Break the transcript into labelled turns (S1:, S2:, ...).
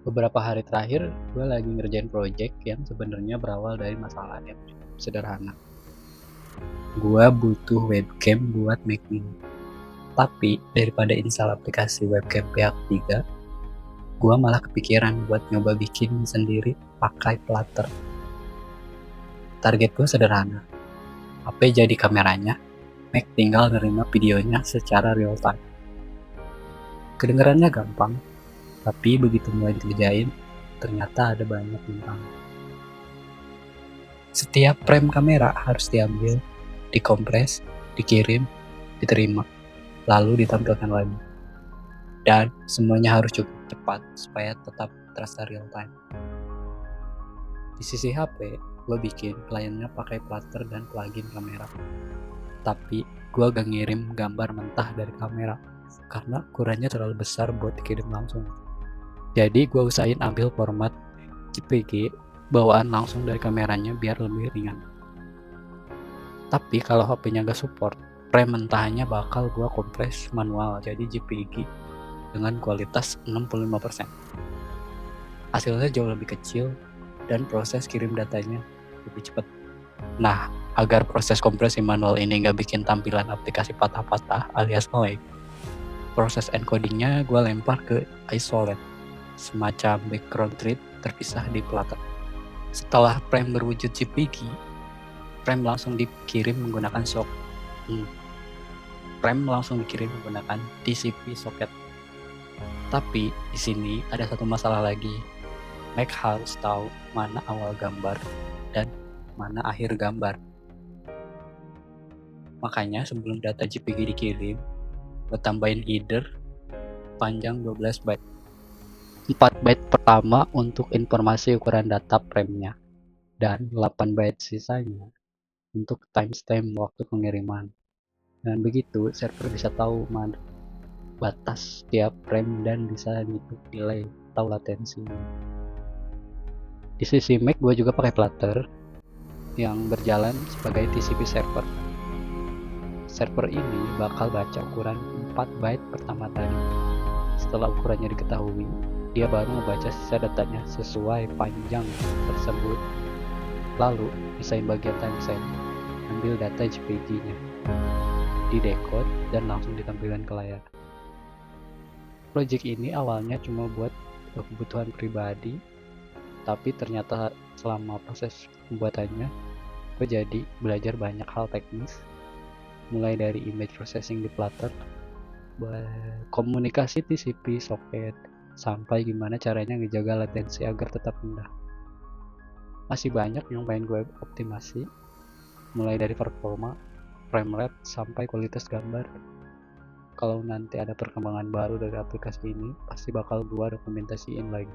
S1: Beberapa hari terakhir, gue lagi ngerjain project yang sebenarnya berawal dari masalah yang sederhana. Gue butuh webcam buat making. Tapi daripada install aplikasi webcam pihak ketiga, gue malah kepikiran buat nyoba bikin sendiri pakai Flutter. Target gue sederhana. HP jadi kameranya, Mac tinggal nerima videonya secara real time. Kedengarannya gampang, tapi begitu mulai dikerjain, ternyata ada banyak rintangan. Setiap frame kamera harus diambil, dikompres, dikirim, diterima, lalu ditampilkan lagi. Dan semuanya harus cukup cepat supaya tetap terasa real time. Di sisi HP, gue bikin kliennya pakai Flutter dan plugin kamera. Tapi gue gak ngirim gambar mentah dari kamera karena ukurannya terlalu besar buat dikirim langsung. Jadi gue usahain ambil format JPG bawaan langsung dari kameranya biar lebih ringan. Tapi kalau HP-nya gak support, frame mentahnya bakal gua kompres manual jadi JPG dengan kualitas 65%. Hasilnya jauh lebih kecil dan proses kirim datanya lebih cepat. Nah, agar proses kompresi manual ini gak bikin tampilan aplikasi patah-patah alias ngelag, proses encodingnya gua lempar ke isolate, semacam background treat terpisah di Flutter. Setelah frame berwujud JPG, frame langsung dikirim menggunakan TCP socket. Tapi di sini ada satu masalah lagi. Mac harus tahu mana awal gambar dan mana akhir gambar. Makanya sebelum data JPG dikirim, gue tambahin header panjang 12 byte. 4 byte pertama untuk informasi ukuran data frame-nya dan 8 byte sisanya untuk timestamp waktu pengiriman. Dan begitu server bisa tahu mana batas tiap frame dan bisa dihitung delay atau latensi. Di sisi Mac gue juga pakai Flutter yang berjalan sebagai TCP server. Server ini bakal baca ukuran 4 byte pertama tadi. Setelah ukurannya diketahui, dia baru membaca sisa datanya sesuai panjang tersebut. Lalu pisahin bagian timestamp, ambil data JPG-nya, didecode dan langsung ditampilkan ke layar. Project ini awalnya cuma buat kebutuhan pribadi, tapi ternyata selama proses pembuatannya gue jadi belajar banyak hal teknis, mulai dari image processing di Flutter, komunikasi TCP socket, sampai gimana caranya ngejaga latensi agar tetap rendah. Masih banyak yang pengen gue optimasi, mulai dari performa, frame rate, sampai kualitas gambar. Kalau nanti ada perkembangan baru dari aplikasi ini, pasti bakal gue dokumentasiin lagi.